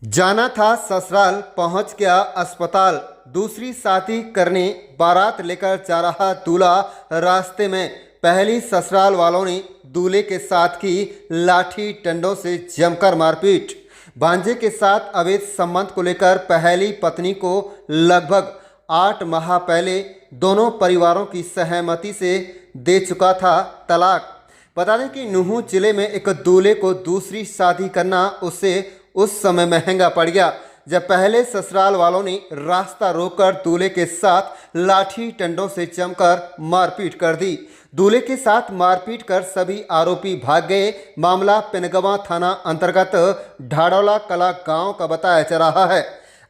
जाना था ससुराल, पहुंच गया अस्पताल। दूसरी शादी करने बारात लेकर जा रहा दूल्हा, रास्ते में पहली ससुराल वालों ने दूल्हे के साथ की लाठी डंडों से जमकर मारपीट। भांजे के साथ अवैध संबंध को लेकर पहली पत्नी को लगभग 8 माह पहले दोनों परिवारों की सहमति से दे चुका था तलाक। बता दें कि नुहू जिले में एक दूल्हे को दूसरी शादी करना उसे उस समय महंगा पड़ गया, जब पहले ससुराल वालों ने रास्ता रोककर दूल्हे के साथ लाठी डंडों से जमकर मारपीट कर दी। दूल्हे के साथ मारपीट कर सभी आरोपी भाग गए। मामला पिनगवा थाना अंतर्गत ढाडौला कला गांव का बताया जा रहा है।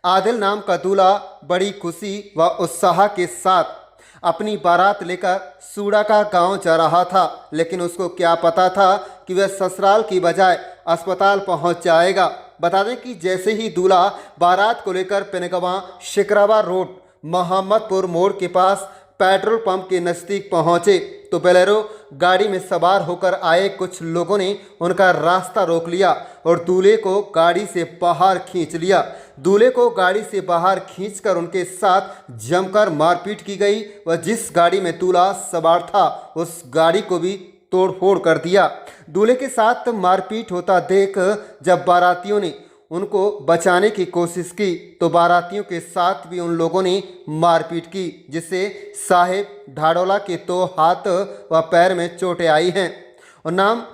आदिल नाम का दूल्हा बड़ी खुशी व उत्साह के साथ अपनी बारात लेकर सूड़ा का गांव जा रहा था, लेकिन उसको क्या पता था कि वह ससुराल की बजाय अस्पताल पहुंच जाएगा। बता दें कि जैसे ही दूल्हा बारात को लेकर पिनगवा शिकरावा रोड मोहम्मदपुर मोड़ के पास पेट्रोल पंप के नज़दीक पहुंचे तो बोलेरो गाड़ी में सवार होकर आए कुछ लोगों ने उनका रास्ता रोक लिया और दूल्हे को गाड़ी से बाहर खींच लिया। दूल्हे को गाड़ी से बाहर खींचकर उनके साथ जमकर मारपीट की गई व जिस गाड़ी में दूल्हा सवार था उस गाड़ी को भी तोड़फोड़ कर दिया। दूल्हे के साथ मारपीट होता देख जब बारातियों ने उनको बचाने की कोशिश की तो बारातियों के साथ भी उन लोगों ने मारपीट की, जिससे साहिब ढाडौला के 2 हाथ व पैर में चोटें आई हैं और नाम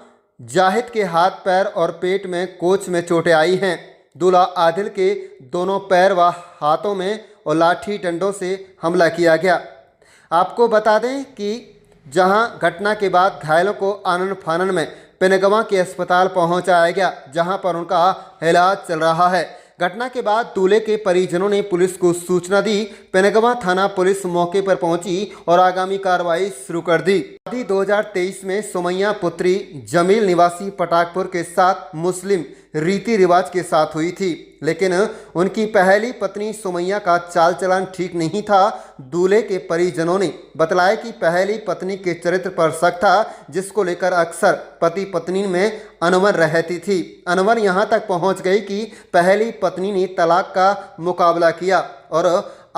जाहिद के हाथ पैर और पेट में कोच में चोटें आई हैं। दूल्हा आदिल के दोनों पैर व हाथों में और लाठी डंडों से हमला किया गया। आपको बता दें कि जहां घटना के बाद घायलों को आनन फानन में पिनगवा के अस्पताल पहुंचाया गया, जहां पर उनका इलाज चल रहा है। घटना के बाद दूल्हे के परिजनों ने पुलिस को सूचना दी। पिनगवा थाना पुलिस मौके पर पहुंची और आगामी कार्रवाई शुरू कर दी। 2023 में सुमैया पुत्री जमील निवासी पटाकपुर के साथ मुस्लिम रीति रिवाज के साथ हुई थी, लेकिन उनकी पहली पत्नी सुमैया का चाल चलन ठीक नहीं था। दूल्हे के परिजनों ने बतलाया कि पहली पत्नी के चरित्र पर शक था, जिसको लेकर अक्सर पति पत्नी में अनबन रहती थी। अनबन यहां तक पहुंच गई कि पहली पत्नी ने तलाक का मुकाबला किया और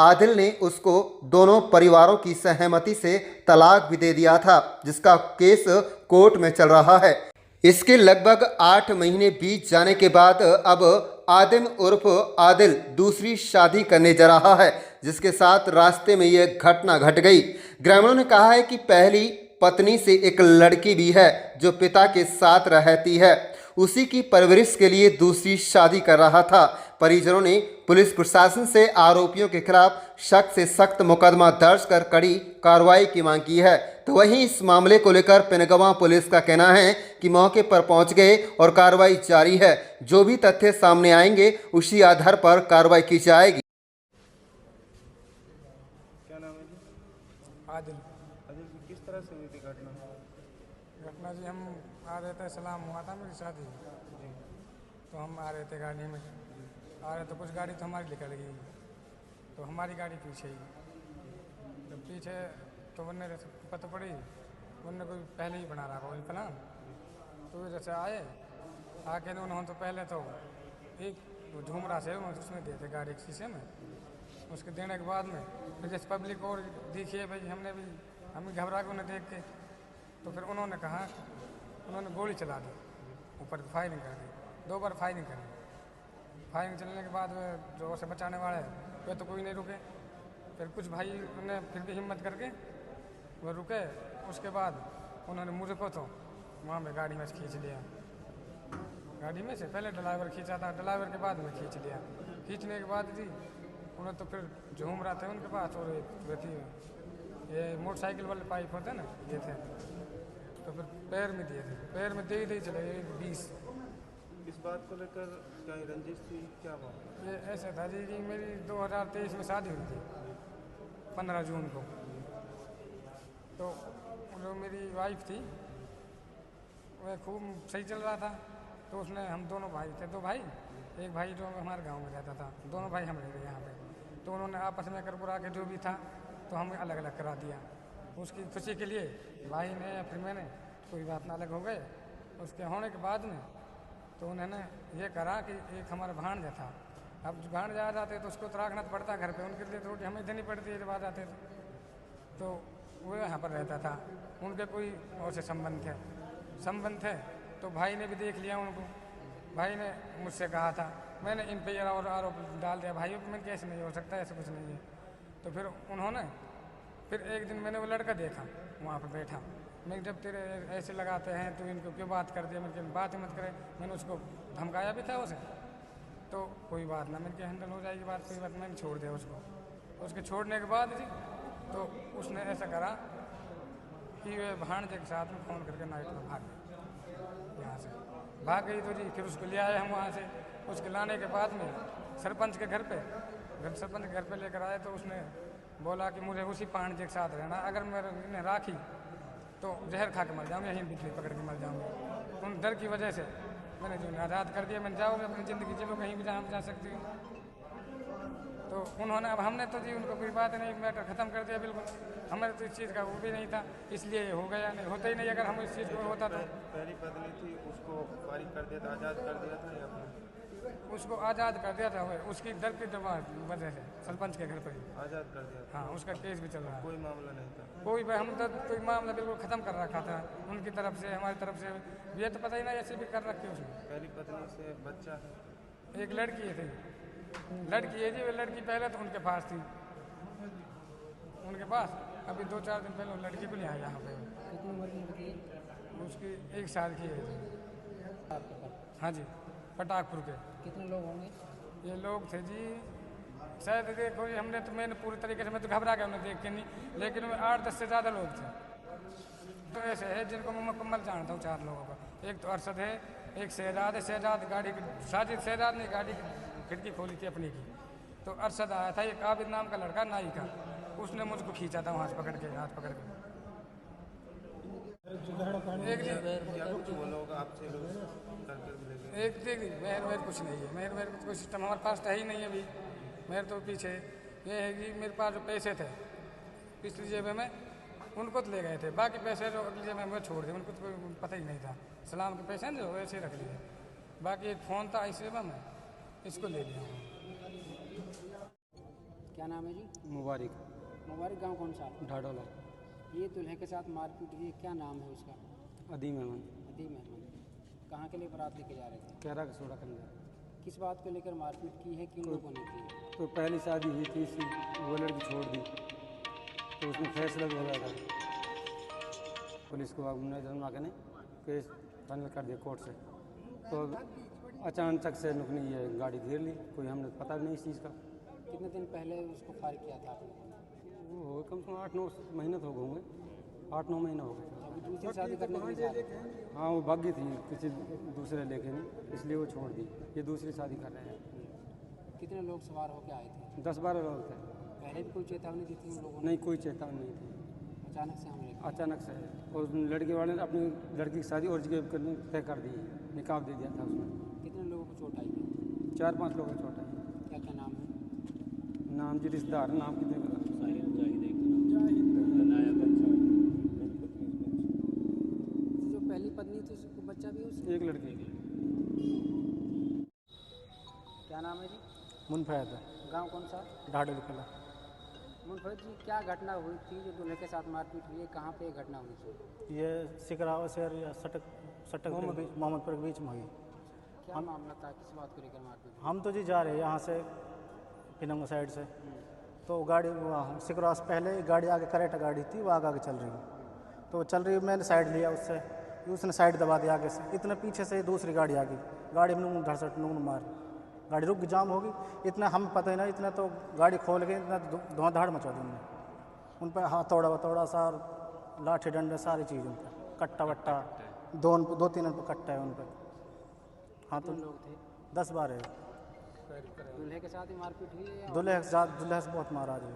आदिल ने उसको दोनों परिवारों की सहमति से तलाक भी दे दिया था, जिसका केस कोर्ट में चल रहा है। इसके लगभग 8 महीने बीत जाने के बाद अब आदिल उर्फ आदिल दूसरी शादी करने जा रहा है, जिसके साथ रास्ते में यह घटना घट गई। ग्रामीणों ने कहा है कि पहली पत्नी से एक लड़की भी है जो पिता के साथ रहती है, उसी की परवरिश के लिए दूसरी शादी कर रहा था। परिजनों ने पुलिस प्रशासन से आरोपियों के खिलाफ सख्त से सख्त मुकदमा दर्ज कर कड़ी कार्रवाई की मांग की है। तो वहीं इस मामले को लेकर पिनगवा पुलिस का कहना है कि मौके पर पहुंच गए और कार्रवाई जारी है। जो भी तथ्य सामने आएंगे उसी आधार पर कार्रवाई की जाएगी। क्या नाम है जी? आदिल। आदिल की किस तरह से हुई थी घटना? घटना जी, हम आ रहे थे, सलाम हुआ था मेरी शादी जी, तो हम आ रहे थे गाड़ी में, आ रहे तो कुछ गाड़ी तो हमारी निकल गई, तो हमारी गाड़ी पीछे ही, जब पीछे तो उनने पता पड़ी उनने कोई पहले ही बना रहा कोई प्लान, तो वो जैसे आए आके उन्होंने तो पहले तो एक झूमरा से उसमें दिए थे गाड़ी के शीशे में। उसके देने के बाद में फिर जैसे पब्लिक और दिखी है भाई, हमने भी हम घबरा के उन्हें देख के, तो फिर उन्होंने कहा, उन्होंने गोली चला दी, ऊपर फायरिंग कर दी, 2 बार फायरिंग करी। फायरिंग चलने के बाद जो उसे बचाने वाले वे तो कोई नहीं रुके, फिर कुछ भाई उन्होंने फिर भी हिम्मत करके वो रुके। उसके बाद उन्होंने मुझको तो वहाँ में गाड़ी में से खींच लिया, गाड़ी में से पहले ड्राइवर खींचा था, ड्राइवर के बाद में खींच लिया। खींचने के बाद जी उन्हें तो फिर झूम रहा था उनके पास, और रहती ये मोटरसाइकिल वाले पाइप होते ना, ये थे, तो फिर पैर में दिए थे, पैर में दे ही चले 20। इस बात को लेकर क्या रंजिश थी, क्या बात? ये ऐसा था जी कि मेरी 2023 में शादी हुई थी 15 जून को, तो जो मेरी वाइफ थी वह खूब सही चल रहा था, तो उसने, हम दोनों भाई थे, 2 भाई, एक भाई जो हमारे गांव में रहता था, दोनों भाई हम रह गए यहाँ पे, तो उन्होंने आपस में कर बुरा के जो भी था तो हमें अलग अलग करा दिया। उसकी खुशी के लिए भाई ने या फिर मैंने कोई बात ना अलग हो गए। उसके होने के बाद में तो उन्होंने ये करा कि एक हमारा भांजा था, अब जो भांजा आ जाते तो उसको तो रखना तो पड़ता घर पे, उनके लिए तो रोटी हमें देनी पड़ती है जब आ जाते तो वो यहाँ पर रहता था। उनके कोई और से संबंध थे तो भाई ने भी देख लिया उनको। भाई ने मुझसे कहा था, मैंने इन पे और आरोप डाल दिया भाइयों पे, मैं कैसे नहीं हो सकता, ऐसा कुछ नहीं है। तो फिर उन्होंने फिर एक दिन मैंने वो लड़का देखा वहाँ पर बैठा, मैं जब तेरे ऐसे लगाते हैं तो इनको क्यों बात कर दिया, मैंने बात मत करे। मैंने उसको धमकाया भी था उसे, तो कोई बात ना, मैंने हैंडल हो जाएगी बात, कोई बात, मैंने छोड़ दिया उसको। उसके छोड़ने के बाद जी तो उसने ऐसा करा कि वे भांजे के साथ में फ़ोन करके नाइट में भाग गई, यहाँ से भाग गई। तो जी फिर उसको ले आए हम वहाँ से। उसके लाने के बाद में सरपंच के घर पे लेकर आए तो उसने बोला कि मुझे उसी भांजे के साथ रहना, अगर मेरे इन्हें राखी तो जहर खा के मर जाऊँगा, यहीं बिजली पकड़ के मर जाऊँगा। उन डर की वजह से मैंने जो आज़ाद कर दिया, मैंने जाओ अपनी ज़िंदगी चलो कहीं भी जहाँ जा सकती हूँ। तो उन्होंने, अब हमने तो जी उनको कोई बात नहीं, मैटर ख़त्म कर दिया बिल्कुल। हमें तो इस चीज़ का वो भी नहीं था, इसलिए ये हो गया, नहीं होता ही नहीं अगर हम इस चीज़ को होता तो। पहली पत्नी थी उसको फारिग कर दिया था, आज़ाद कर दिया था या फिर उसको आज़ाद कर दिया था, उसकी डर की वजह से सरपंच के घर पर ही आज़ाद कर दिया था? हाँ, उसका केस भी चल रहा है। कोई मामला नहीं था? कोई हम तो कोई मामला बिल्कुल ख़त्म कर रखा था उनकी तरफ से, हमारी तरफ से ये तो पता ही नहीं ऐसे भी कर रखे उसने। पहली पत्नी से बच्चा है? एक लड़की थी, लड़की है जी, वो लड़की पहले तो उनके पास थी, उनके पास अभी 2-4 दिन पहले वो लड़की को नहीं आया यहाँ पे। कितनी उम्र की लड़की है? उसकी 1 साल की है जी। हाँ जी, पटाखपुर के। कितने लोग होंगे? ये लोग थे जी शायद, देखो जी हमने तो, मैंने पूरी तरीके से मैं तो घबरा गया उन्हें देख के नहीं, लेकिन वो 8-10 से ज़्यादा लोग थे। तो ऐसे है जिनको मैं मुकम्मल जानता हूँ 4 लोगों का। एक तो अरशद है, एक शहजाद है, शहजाद गाड़ी की, साजिद शहजाद ने गाड़ी की खिड़की खोली थी अपनी की, तो अरशद आया था, एक आबिद नाम का लड़का नाई का, उसने मुझको खींचा था वहाँ से पकड़ के, हाथ पकड़ के। एक दिन क्या कुछ बोला होगा आपसे लोग करके मिलेंगे? एक देखिए मेहर कुछ नहीं है, मेहर कोई सिस्टम हमारे पास तो है ही नहीं है अभी। मेहर तो पीछे ये है कि मेरे पास जो पैसे थे पिछली जेब में उनको तो ले गए थे, बाकी पैसे जो अगली जेब में वो छोड़ दिए, उनको तो कोई पता ही नहीं था। सलाम के पैसे हैं जो वैसे ही रख लिए, बाकी एक फ़ोन था इस जेब में, इसको ले लिया। क्या नाम है जी? मुबारक गांव कौन सा? ढाडोला। ये दूल्हे के साथ मारपीट हुई, क्या नाम है उसका? अदीम अहमद। अदीम अहमद। कहाँ के लिए बारात लेके जा रहे थे? कहरा का सोडा करने जा। किस बात को लेकर मारपीट की है, किन लोगों ने की है? तो पहली शादी हुई थी इसकी, वो लड़की छोड़ दी तो उसमें फैसला भी हो गया था, पुलिस को नजरमा के ने केस फाइनल कर दिया कोर्ट से। तो अचानक से नुकनी ये गाड़ी घेर ली, कोई हमने पता भी नहीं इस चीज़ का। कितने दिन पहले उसको फारिग किया था आपने? वो कम से कम 8-9 महीने तो हो गए, 8-9 महीने हो गए। अभी दूसरी शादी करने के लिए जा रहे थे? हाँ, वो भागी थी किसी दूसरे लेके नहीं, इसलिए वो छोड़ दी, ये दूसरी शादी कर रहे हैं। कितने लोग सवार होकर आए थे? 10-12 लोग थे। पहले भी कोई चेतावनी दी थी उन लोगों ने? नहीं, कोई चेतावनी नहीं थी, अचानक से हमले किया? अचानक से। और लड़के वाले ने अपनी लड़की की शादी और जगह करनी तय कर दी, निकाह दे दिया था उसमें। कितने लोगों को चोट आई है? 4-5 लोगों का चोट आई। क्या क्या नाम है? नाम जी रिश्तेदार नाम कितने का? जो पहली पत्नी थी उसको बच्चा भी है उससे? एक लड़की। क्या नाम है जी? मुनफैद गांव कौन सा? ढाडोल कला। मुनफरद जी, क्या घटना हुई थी जो दूल्हे के साथ मारपीट हुई है, कहाँ पे ये घटना हुई थी? ये सिकरावा शहर या सटक मोहम्मदपुर के बीच में हुई। क्या मामला था, किस बात को लेकर मारपीट हुई? हम तो जी जा रहे हैं यहाँ से पिनंगा साइड से, तो गाड़ी सिकरावा से पहले गाड़ी आगे करेक्ट गाड़ी थी, वो आगे चल रही, तो चल रही, मैंने साइड लिया उससे, उसने साइड दबा दिया आगे से, इतने पीछे से दूसरी गाड़ी आ गई, गाड़ी में धड़सट नून मार, गाड़ी रुक जाम होगी, इतना हम पता ही ना, इतना तो गाड़ी खोल के इतना धुआंधाड़ मचा दी उन्होंने, उन पर हथौड़ा वथौड़ा सार लाठी डंडे सारी चीज़ उन पर, कट्टा वट्टा 2-3 उन पर कट्टा है उन पर। हाँ, तो कितने लोग थे? 10-12 है। दूल्हे के साथ ही मारपीट हुई है या दूल्हे से बहुत मारा जी।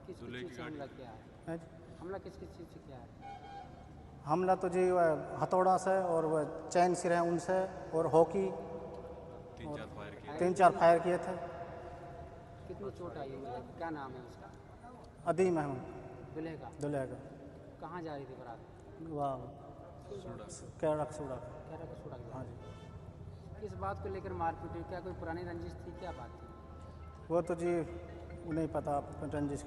किस चीज़ से हमला किया है? हैं जी? हमला किस किस चीज़ से किया है? हमला तो जी वह हथौड़ा से और वह चैन सिर हैं उनसे और हॉकी 3-4 फायर किए थे। कितनी चोट आई है? क्या नाम है उसका? अदीम अहमद दूल्हे का? दूल्हे का। कहाँ जा रही थी बारात? वाह कैरा सूड़ा। कैरा का सूड़ा? हाँ जी। किस बात को लेकर मारपीट हुई? क्या कोई पुरानी रंजिश थी, क्या बात थी? वो तो जी नहीं पता रंजिश की।